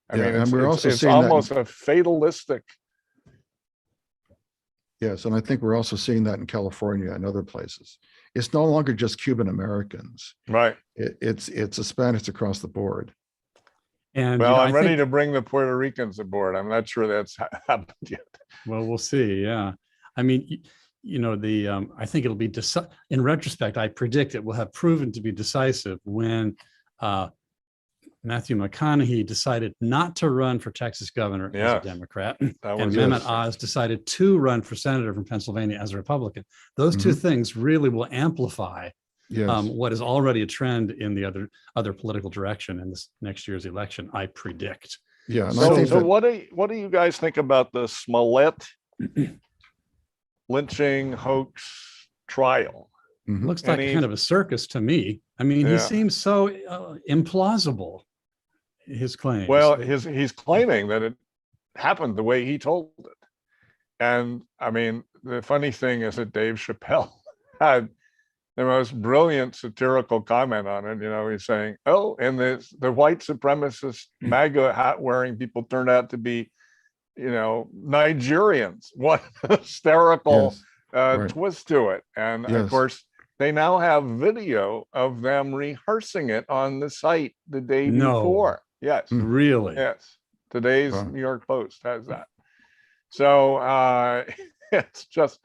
I Yeah, mean, and we're also it's seeing that- almost a fatalistic. Yes, and I think we're also seeing that in California and other places. It's no longer just Cuban Americans. Right. It's Hispanics across the board. And Well, I I'm ready think- to bring the Puerto Ricans aboard. I'm not sure that's happened yet. Well, we'll see. Yeah. I mean, I think it'll be, in retrospect, I predict it will have proven to be decisive when Matthew McConaughey decided not to run for Texas governor as Yes. a Democrat, That and was Mehmet it. Oz decided to run for senator from Pennsylvania as a Republican. Those two things really will amplify Yes. what is already a trend in the other political direction in this next year's election, I predict. Yeah. And I think So that, what do you guys think about the Smollett lynching hoax trial? Mhm. Looks like Any- kind of a circus to me. I mean, he Yeah. seems so implausible, his claims. Well, he's claiming that it happened the way he told it. And I mean, the funny thing is that Dave Chappelle had the most brilliant satirical comment on it. He's saying, oh, and the white supremacist MAGA hat wearing people turned out to be, Nigerians. What hysterical yes. Right. twist to it. And of Yes. course, they now have video of them rehearsing it on the site the day No. before. Yes. Really? Yes. Today's Wow. New York Post has that. So it's just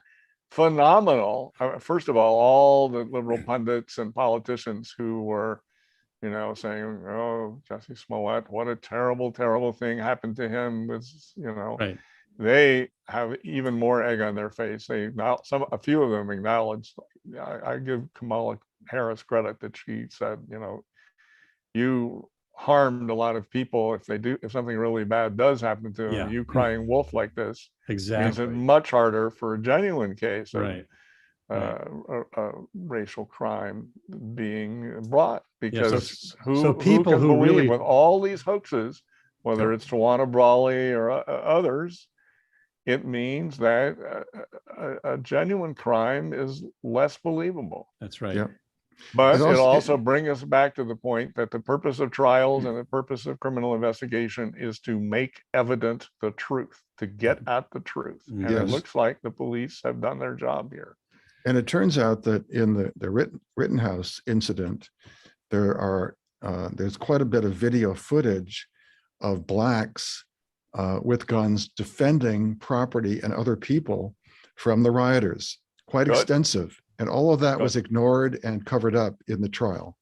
phenomenal. First of all the liberal pundits and politicians who were, saying, oh, Jesse Smollett, what a terrible, terrible thing happened to him was, Right. they have even more egg on their face. A few of them acknowledged. I give Kamala Harris credit that she said, you harmed a lot of people. If something really bad does happen to them, Yeah. you crying wolf like this makes Exactly. it much harder for a genuine case of Right. racial crime being brought, because so people can who believe really- with all these hoaxes, whether it's Tawana Brawley or others, it means that a genuine crime is less believable. That's right. Yeah. But It it also- also brings us back to the point that the purpose of trials and the purpose of criminal investigation is to make evident the truth, to get at the truth. And it Yes. looks like the police have done their job here. And it turns out that in the Rittenhouse incident, there's quite a bit of video footage of blacks with guns defending property and other people from the rioters, quite Good. extensive. And all of that was Good. ignored and covered up in the trial.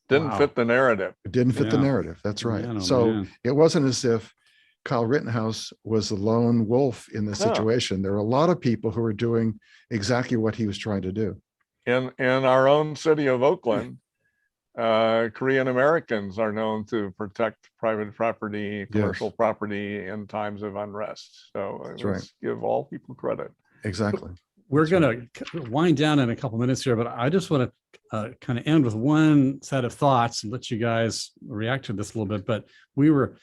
Didn't Wow. fit the narrative. It didn't fit the Yeah. narrative. That's right. Man, oh, So man. it wasn't as if Kyle Rittenhouse was the lone wolf in the No. situation. There were a lot of people who were doing exactly what he was trying to do. In our own city of Oakland, Korean Americans are known to protect private property, commercial property in times of unrest. So right. let's give all people credit. Exactly. We're going to wind down in a couple minutes here, but I just want to kind of end with one set of thoughts and let you guys react to this a little bit. But we were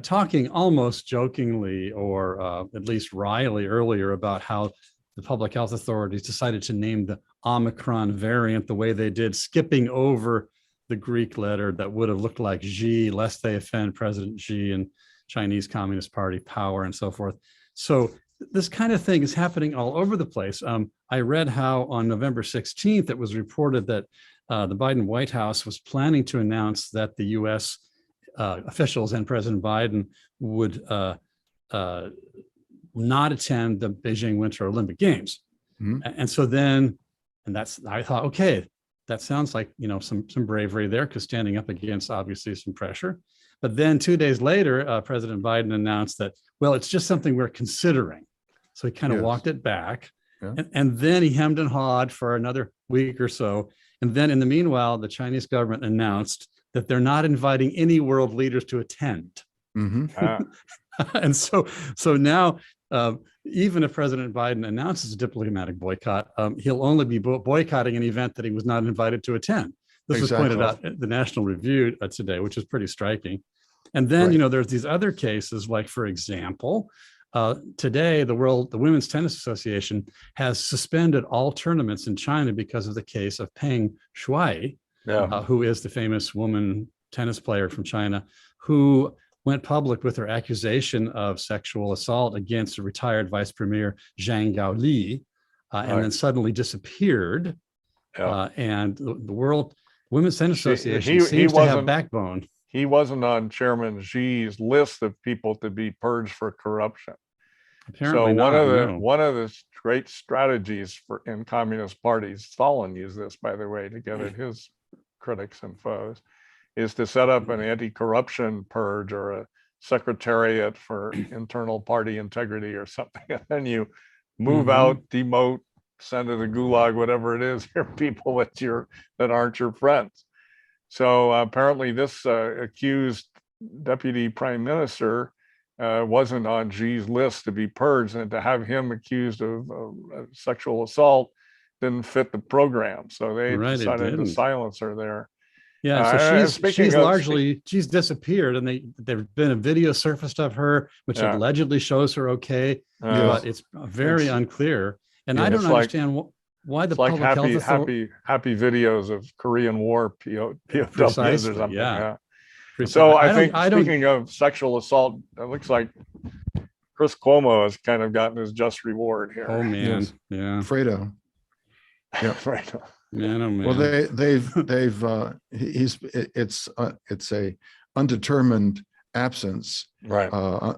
talking almost jokingly, or at least wryly earlier, about how the public health authorities decided to name the Omicron variant the way they did, skipping over the Greek letter that would have looked like Xi, lest they offend President Xi and Chinese Communist Party power and so forth. So this kind of thing is happening all over the place. I read how on November 16th, it was reported that the Biden White House was planning to announce that the US officials and President Biden would not attend the Beijing Winter Olympic Games. Mhm. And so then, I thought, okay, that sounds like, some bravery there, because standing up against obviously some pressure. But then 2 days later, President Biden announced that, well, it's just something we're considering. So he kind of Yes. walked it back. Yeah. And then he hemmed and hawed for another week or so. And then in the meanwhile, the Chinese government announced that they're not inviting any world leaders to attend. Mhm. And so now, even if President Biden announces a diplomatic boycott, he'll only be boycotting an event that he was not invited to attend. This was pointed Exactly. out at the National Review today, which is pretty striking. And then, Right. there's these other cases, like, for example, today, the Women's Tennis Association has suspended all tournaments in China because of the case of Peng Shuai, Yeah. who is the famous woman tennis player from China, who went public with her accusation of sexual assault against a retired vice premier, Zhang Gaoli, and Right. then suddenly disappeared. Yeah. And the World Women's Tennis He- Association he seems to have wasn't- backbone. He wasn't on Chairman Xi's list of people to be purged for corruption. Apparently So not, no. one of the great strategies in communist parties, Stalin used this, by the way, to get at his critics and foes, is to set up an anti-corruption purge or a secretariat for internal party integrity or something. And then you move Mhm. out, demote, send to the gulag, whatever it is, your people that aren't your friends. So apparently this accused deputy prime minister wasn't on Xi's list to be purged, and to have him accused of sexual assault didn't fit the program. So they Right, it decided to didn't. silence her there. Yeah, so speaking she's disappeared, and there's been a video surfaced of her, which Yeah. allegedly shows her okay, Uh, but it's very it's- unclear. And yeah, I don't it's like- understand why the It's like public health happy videos of Korean War POWs or Precisely, something. yeah. So I don't- think I don't, speaking of sexual assault, it looks like Chris Cuomo has kind of gotten his just reward here. oh man, Yes. yeah, Fredo. Right. man, oh man. Well, it's a undetermined absence, Right.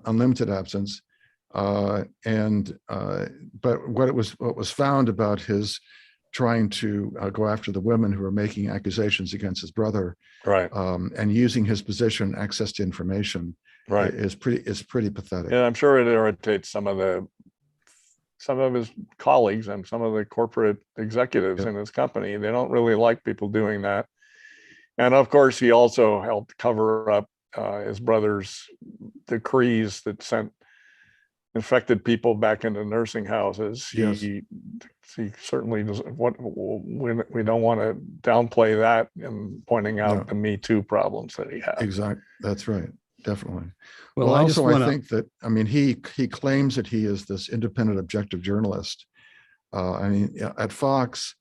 unlimited absence. But what was found about his trying to go after the women who were making accusations against his brother, Right. and using his position, access to information, Right. is pretty pathetic. And I'm sure it irritates some of his colleagues and some of the corporate executives Yeah. in his company. They don't really like people doing that. And of course, he also helped cover up his brother's decrees that sent infected people back into nursing houses. Yes. He certainly doesn't. We don't want to downplay that in pointing out No. the Me Too problems that he had. Exactly. That's right. definitely. Well, Well, I just also, want I to, think that, I mean, he claims that he is this independent, objective journalist. I mean, at Fox,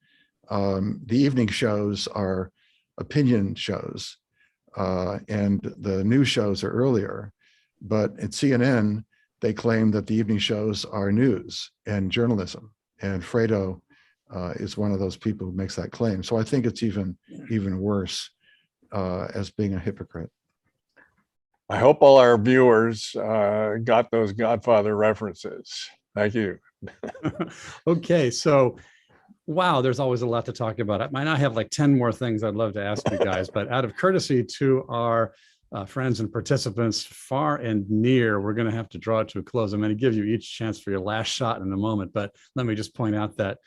the evening shows are opinion shows, and the news shows are earlier. But at CNN, they claim that the evening shows are news and journalism. And Fredo is one of those people who makes that claim. So I think it's even worse as being a hypocrite. I hope all our viewers got those Godfather references. Thank you. okay, so wow, there's always a lot to talk about. I might not have like 10 more things I'd love to ask you guys, but out of courtesy to our friends and participants far and near, we're going to have to draw it to a close. I'm going to give you each chance for your last shot in a moment, but let me just point out that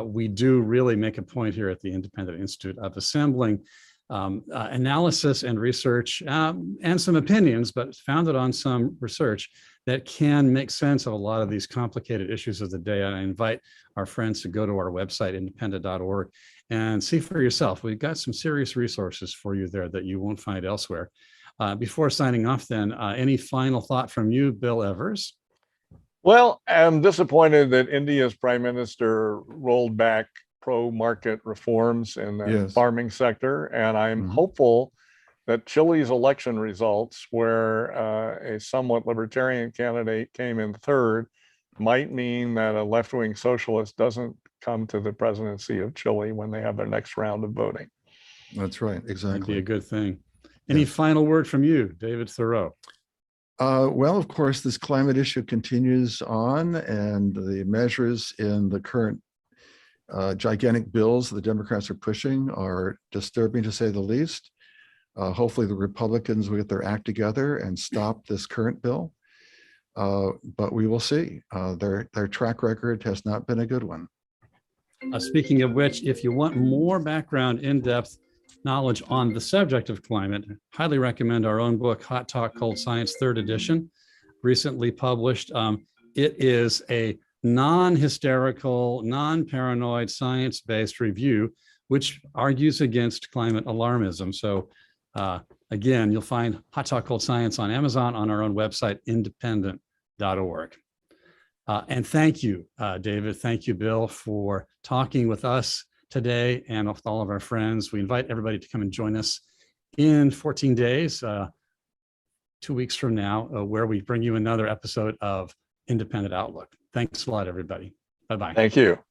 we do really make a point here at the Independent Institute of assembling analysis and research and some opinions, but founded on some research that can make sense of a lot of these complicated issues of the day. I invite our friends to go to our website, independent.org, and see for yourself. We've got some serious resources for you there that you won't find elsewhere. Before signing off then, any final thought from you, Bill Evers? Well, I'm disappointed that India's prime minister rolled back pro-market reforms in the Yes. farming sector, and I'm Mhm. hopeful that Chile's election results, where a somewhat libertarian candidate came in third, might mean that a left-wing socialist doesn't come to the presidency of Chile when they have their next round of voting. That's right. That'd be Exactly. a good thing. Any Yes. final word from you, David Thoreau? Well, of course, this climate issue continues on, and the measures in the current gigantic bills the Democrats are pushing are disturbing, to say the least. Hopefully the Republicans will get their act together and stop this current bill. But we will see. Their track record has not been a good one. Speaking of which, if you want more background, in-depth knowledge on the subject of climate, highly recommend our own book, Hot Talk Cold Science, 3rd edition, recently published. It is a non-hysterical, non-paranoid, science-based review, which argues against climate alarmism. So again, you'll find Hot Talk Cold Science on Amazon, on our own website, independent.org. And thank you, David. Thank you, Bill, for talking with us today and with all of our friends. We invite everybody to come and join us in 14 days, 2 weeks from now, where we bring you another episode of Independent Outlook. Thanks a lot, everybody. Bye-bye. Thank you.